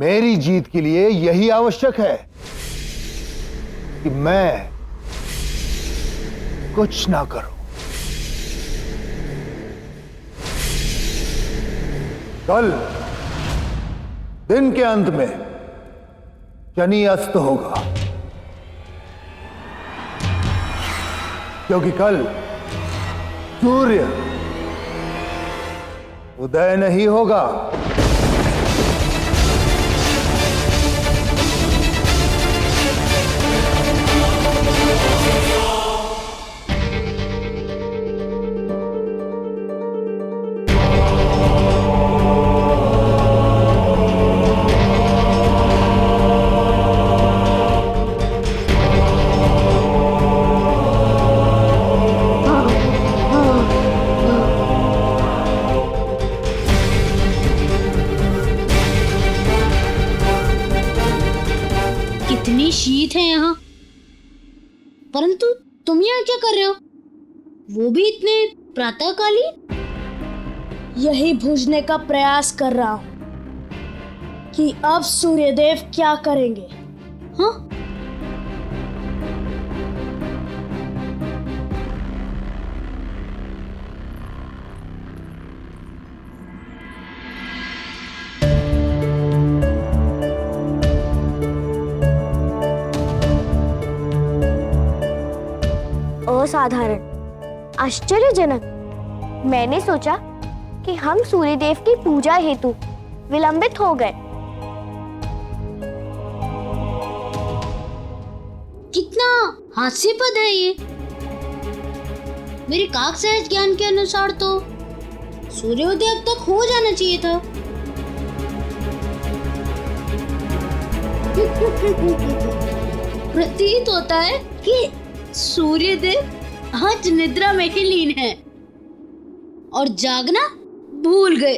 मेरी जीत के लिए यही आवश्यक है कि मैं कुछ ना करूं। कल दिन के अंत में शनि अस्त होगा, क्योंकि कल सूर्य उदय नहीं होगा। कितनी शीत है यहाँ, परंतु तुम यहाँ क्या कर रहे हो? वो भी इतने प्रातःकालीन। यही बूझने का प्रयास कर रहा हूँ कि अब सूर्यदेव क्या करेंगे। हाँ, असाधारण, आश्चर्यजनक। मैंने सोचा कि हम सूर्यदेव की पूजा हेतु विलंबित हो गए। कितना हास्यास्पद है ये। मेरे काकसहज ज्ञान के अनुसार तो सूर्योदय अब तक हो जाना चाहिए था। प्रतीत होता है कि सूर्यदेव आज निद्रा में ही लीन है और जागना भूल गए।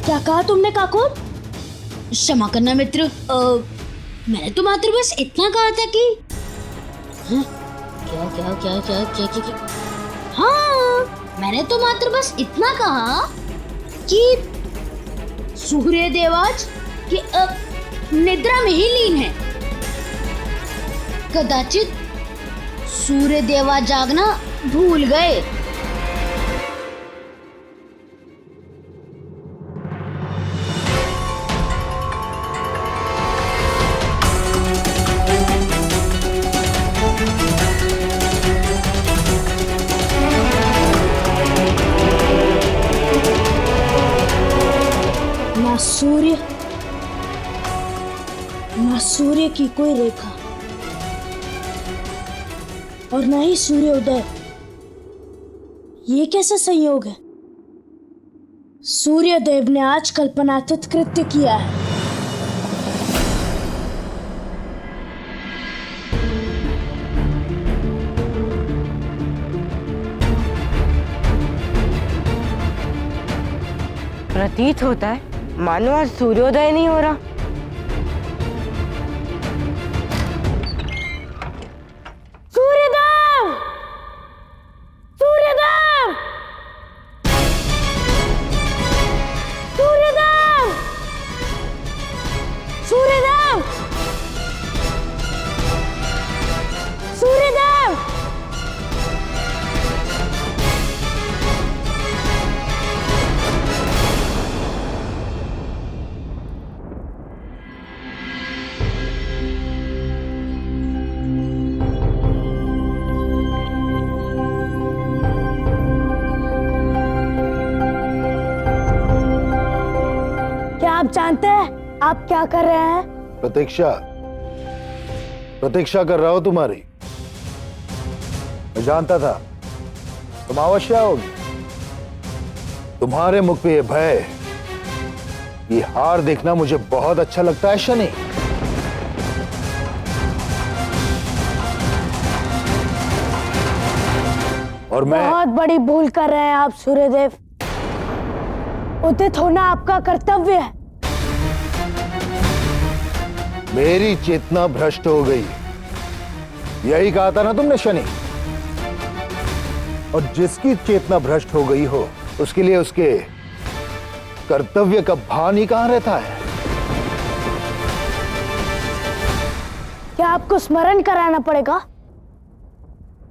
क्या कहा तुमने काकुर? क्षमा करना मित्र, मैंने तो मात्र बस इतना कहा था कि हाँ, क्या क्या क्या क्या क्या क्या क्या हाँ, मैंने तो मात्र बस इतना कहा कि सूर्यदेव आज कि निद्रा में ही लीन है। कदाचित सूर्यदेवा जागना भूल गए। ना सूर्य की कोई रेखा और ना ही सूर्योदय। ये कैसा संयोग है? सूर्यदेव ने आज कल्पनातीत कृत्य किया है। प्रतीत होता है मानो आज सूर्योदय नहीं हो रहा। सूर्यदेव! सूर्यदेव! सूर्यदेव! सूर्यदेव! सूर्यदेव! आप जानते हैं आप क्या कर रहे हैं? प्रतीक्षा कर रहा हूं तुम्हारी। मैं जानता था तुम अवश्य आओगी। तुम्हारे मुख पे ये भय, ये हार देखना मुझे बहुत अच्छा लगता है शनि। और मैं बहुत बड़ी भूल कर रहे हैं आप सूर्यदेव। उदित होना आपका कर्तव्य है। मेरी चेतना भ्रष्ट हो गई, यही कहा था ना तुमने शनि। और जिसकी चेतना भ्रष्ट हो गई हो उसके लिए उसके कर्तव्य का भान ही कहां रहता है? क्या आपको स्मरण कराना पड़ेगा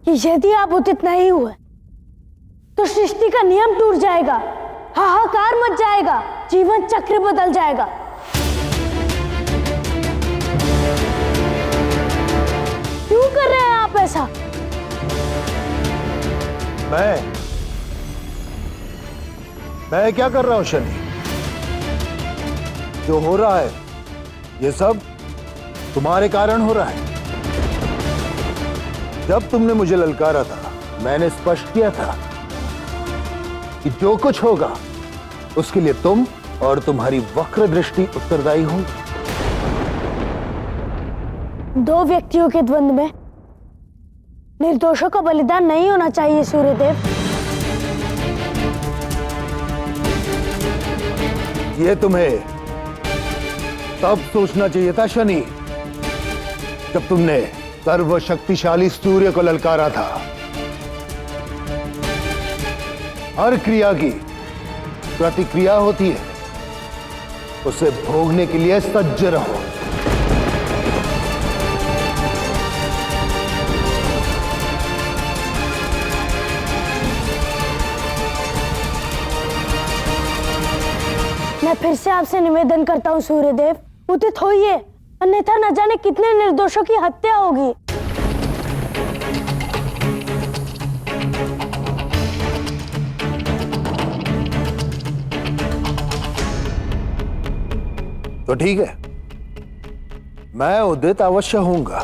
कि यदि आप उचित नहीं हुए तो सृष्टि का नियम टूट जाएगा, हाहाकार मच जाएगा, जीवन चक्र बदल जाएगा। क्यों कर रहे हैं आप ऐसा? मैं क्या कर रहा हूं शनि? जो हो रहा है ये सब तुम्हारे कारण हो रहा है। जब तुमने मुझे ललकारा था मैंने स्पष्ट किया था कि जो कुछ होगा उसके लिए तुम और तुम्हारी वक्र दृष्टि उत्तरदायी होंगी। दो व्यक्तियों के द्वंद्व में निर्दोषों का बलिदान नहीं होना चाहिए सूर्यदेव। ये तुम्हें तब सोचना चाहिए था शनि जब तुमने सर्वशक्तिशाली सूर्य को ललकारा था। हर क्रिया की प्रतिक्रिया होती है, उसे भोगने के लिए सज्ज रहो। मैं फिर से आपसे निवेदन करता हूँ सूर्यदेव, उदित होइए, अन्यथा न जाने कितने निर्दोषों की हत्या होगी। तो ठीक है, मैं उदित अवश्य होऊंगा।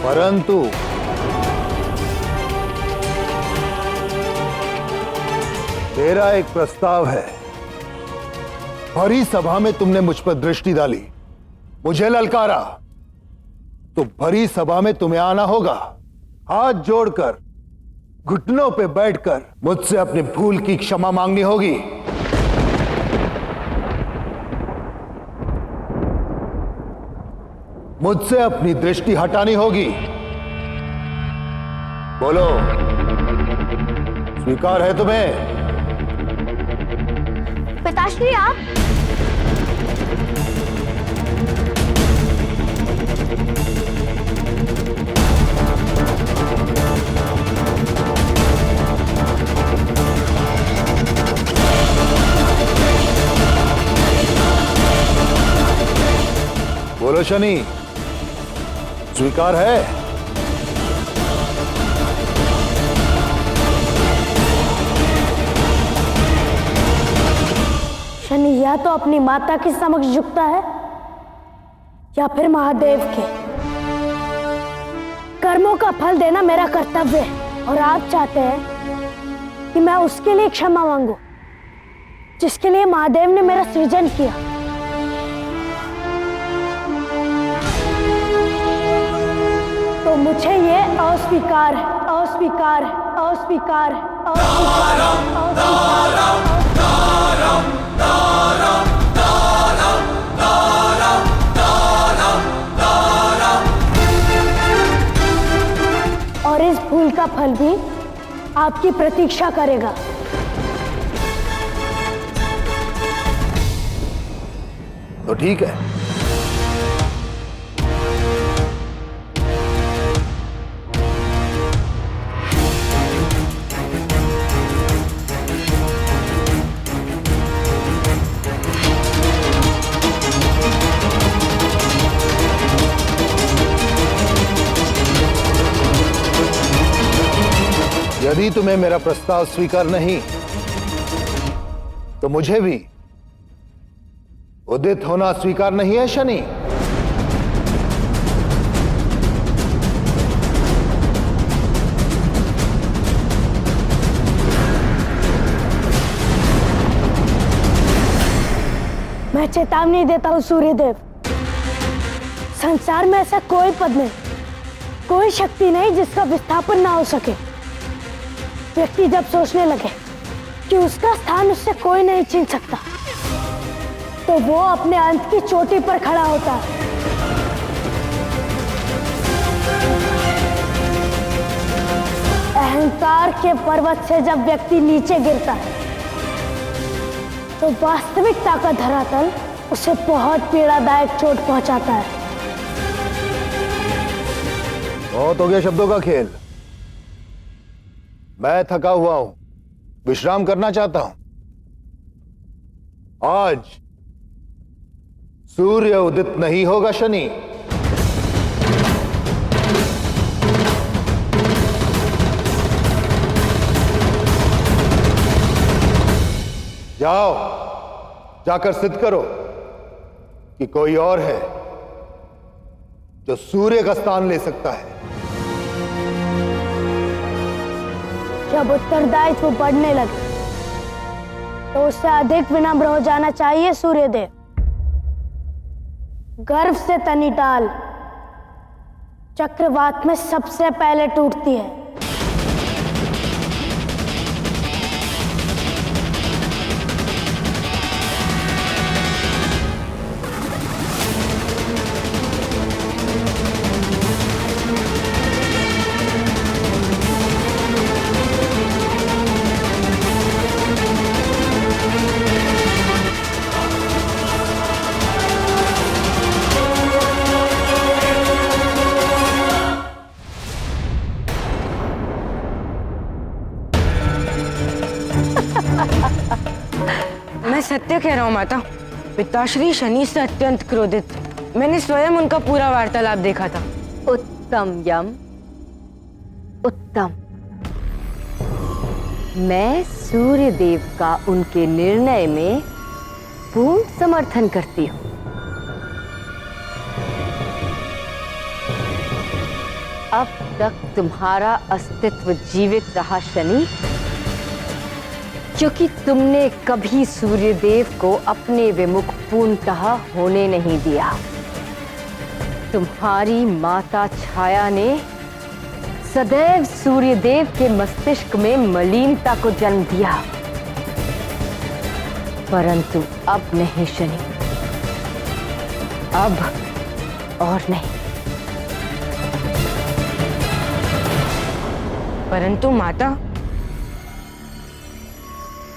परंतु मेरा एक प्रस्ताव है। भरी सभा में तुमने मुझ पर दृष्टि डाली, मुझे ललकारा, तो भरी सभा में तुम्हें आना होगा, हाथ जोड़कर घुटनों पे बैठकर मुझसे अपनी भूल की क्षमा मांगनी होगी। मुझसे अपनी दृष्टि हटानी होगी। बोलो, स्वीकार है तुम्हें? पिताश्री आप? बोलो शनि, स्वीकार है? शनि या तो अपनी माता के समक्ष झुकता है या फिर महादेव के। कर्मों का फल देना मेरा कर्तव्य है और आप चाहते हैं कि मैं उसके लिए क्षमा मांगू जिसके लिए महादेव ने मेरा सृजन किया। तो मुझे ये अस्वीकार है, अस्वीकार है, अस्वीकार है, अस्वीकार है, अस्वीकार है। और इस भूल का फल भी आपकी प्रतीक्षा करेगा। तो ठीक है, यदि तुम्हें मेरा प्रस्ताव स्वीकार नहीं तो मुझे भी उदित होना स्वीकार नहीं है शनि। मैं चेतावनी देता हूं सूर्यदेव, संसार में ऐसा कोई पद नहीं, कोई शक्ति नहीं जिसका विस्थापन ना हो सके। व्यक्ति जब सोचने लगे कि उसका स्थान उससे कोई नहीं छीन सकता तो वो अपने अंत की चोटी पर खड़ा होता है। अहंकार के पर्वत से जब व्यक्ति नीचे गिरता है तो वास्तविकता का धरातल उसे बहुत पीड़ादायक चोट पहुंचाता है। बहुत हो गया शब्दों का खेल। मैं थका हुआ हूं, विश्राम करना चाहता हूं। आज सूर्य उदित नहीं होगा शनि। जाओ, जाकर सिद्ध करो कि कोई और है जो सूर्य का स्थान ले सकता है। जब उत्तरदायित्व बढ़ने लगे तो उससे अधिक विनम्र हो जाना चाहिए सूर्यदेव। गर्व से तनी डाल चक्रवात में सबसे पहले टूटती है। मैं सत्य कह रहा हूँ माता, पिताश्री शनि से अत्यंत क्रोधित। मैंने स्वयं उनका पूरा वार्तालाप देखा था। उत्तम यम, उत्तम। मैं सूर्य देव का उनके निर्णय में पूर्ण समर्थन करती हूँ। अब तक तुम्हारा अस्तित्व जीवित रहा शनि, क्योंकि तुमने कभी सूर्यदेव को अपने विमुख पूर्णतः होने नहीं दिया। तुम्हारी माता छाया ने सदैव सूर्यदेव के मस्तिष्क में मलिनता को जन्म दिया, परंतु अब नहीं शनि, अब और नहीं। परंतु माता,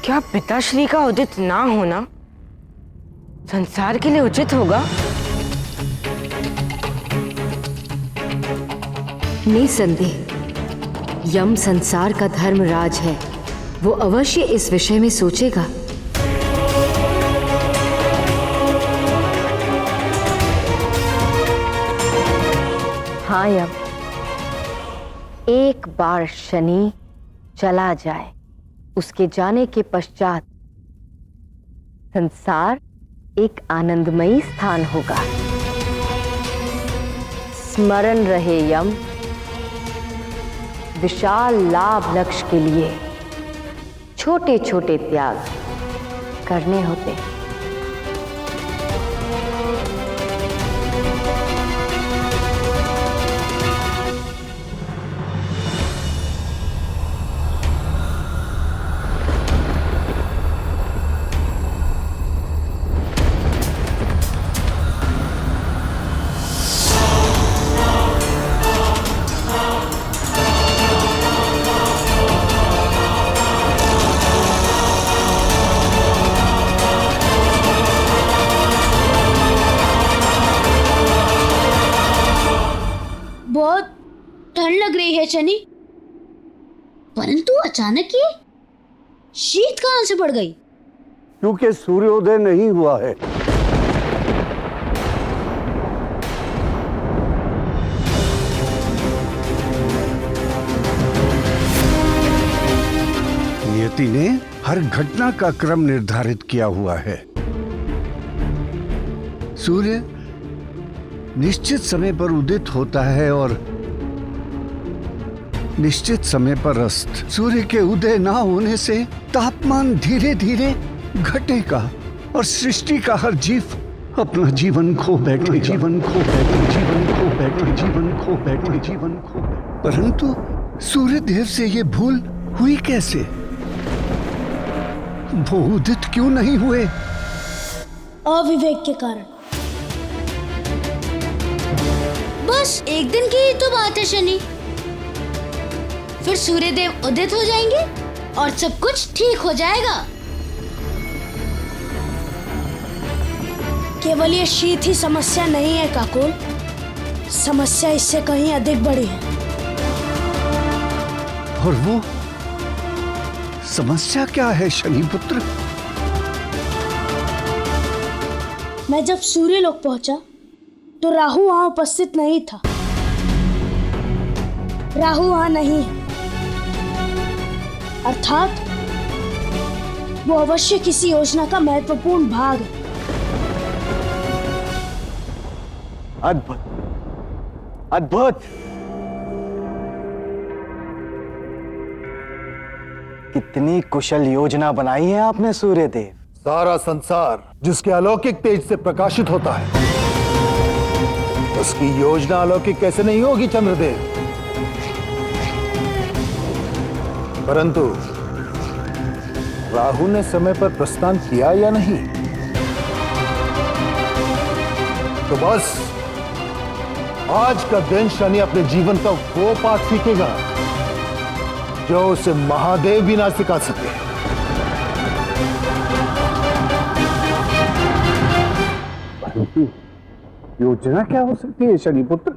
क्या पिताश्री का उदित ना होना संसार के लिए उचित होगा? निसंदेह यम संसार का धर्मराज है, वो अवश्य इस विषय में सोचेगा। हाँ यम, एक बार शनि चला जाए, उसके जाने के पश्चात संसार एक आनंदमयी स्थान होगा। स्मरण रहे यम, विशाल लाभ लक्ष्य के लिए छोटे छोटे त्याग करने होते हैं। बहुत ठंड लग रही है शनि, परंतु अचानक ये शीत कहां से पड़ गई? क्योंकि सूर्योदय नहीं हुआ है। नियति ने हर घटना का क्रम निर्धारित किया हुआ है। सूर्य निश्चित समय पर उदित होता है और निश्चित समय पर अस्त। सूर्य के उदय ना होने से तापमान धीरे धीरे घटेगा और सृष्टि का हर जीव अपना जीवन खो बैठे, जीवन खो बैठे, जीवन खो बैठे, जीवन खो बैठे, जीवन खो बैठे। परंतु सूर्य देव से ये भूल हुई कैसे? वो उदित क्यों नहीं हुए? अविवेक के कारण। बस एक दिन की ही तो बात है शनि। फिर सूर्यदेव उदित हो जाएंगे और सब कुछ ठीक हो जाएगा। केवल ये शीत ही समस्या नहीं है काकुल, समस्या इससे कहीं अधिक बड़ी है। और वो समस्या क्या है शनिपुत्र? मैं जब सूर्यलोक पहुंचा तो राहु वहां उपस्थित नहीं था। राहु वहां नहीं है, अर्थात वो अवश्य किसी योजना का महत्वपूर्ण भाग है। अद्भुत, अद्भुत। कितनी कुशल योजना बनाई है आपने सूर्यदेव। सारा संसार जिसके अलौकिक तेज से प्रकाशित होता है, उसकी योजना अलौकिक कैसे नहीं होगी चंद्रदेव? परंतु राहु ने समय पर प्रस्थान किया या नहीं? तो बस आज का दिन शनि अपने जीवन का वो पाठ सीखेगा जो उसे महादेव भी ना सिखा सके। योजना क्या हो सकती है शनिपुत्र?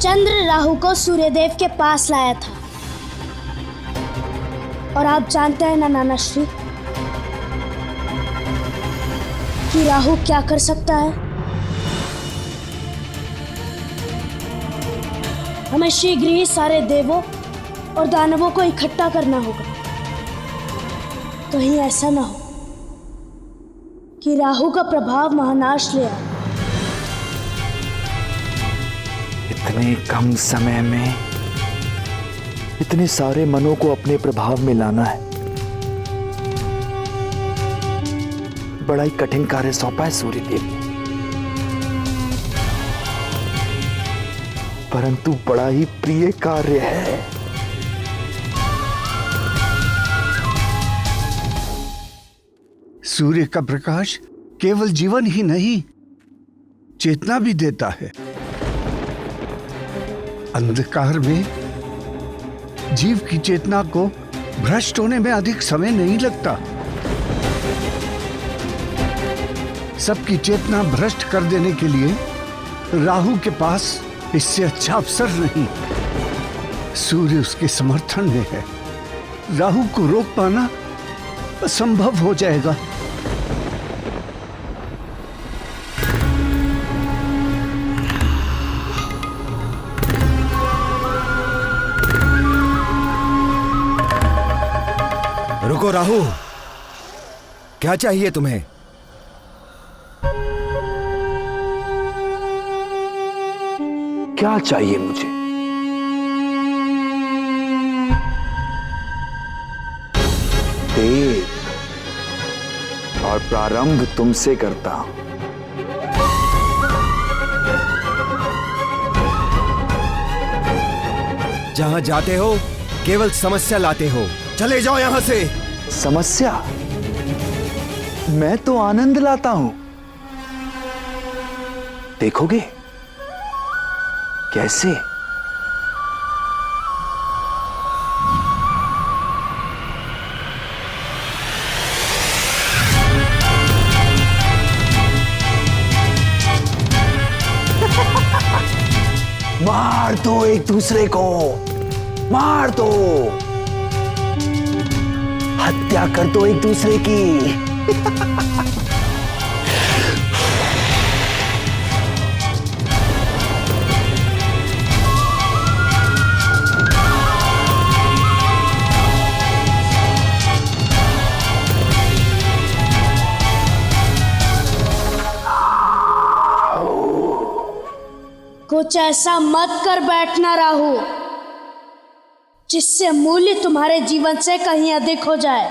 चंद्र राहु को सूर्यदेव के पास लाया था। और आप जानते हैं ना नाना श्री कि राहु क्या कर सकता है? हमें शीघ्र ही सारे देवों और दानवों को इकट्ठा करना होगा। कहीं ऐसा ना हो कि राहु का प्रभाव महानाश ले आए। इतने कम समय में इतने सारे मनों को अपने प्रभाव में लाना है, बड़ा ही कठिन कार्य सौंपा है सूर्यदेव ने, परंतु बड़ा ही प्रिय कार्य है। सूर्य का प्रकाश केवल जीवन ही नहीं, चेतना भी देता है। अंधकार में जीव की चेतना को भ्रष्ट होने में अधिक समय नहीं लगता। सबकी चेतना भ्रष्ट कर देने के लिए राहु के पास इससे अच्छा अवसर नहीं। सूर्य उसके समर्थन में है। राहु को रोक पाना असंभव हो जाएगा। रुको राहु, क्या चाहिए तुम्हें? क्या चाहिए मुझे? देव, और प्रारंभ तुमसे करता हूं। जहां जाते हो केवल समस्या लाते हो, चले जाओ यहां से। समस्या? मैं तो आनंद लाता हूं, देखोगे कैसे? मार दो एक दूसरे को, मार दो, हत्या कर दो एक दूसरे की। कुछ ऐसा मत कर बैठना राहु जिससे मूल्य तुम्हारे जीवन से कहीं अधिक हो जाए।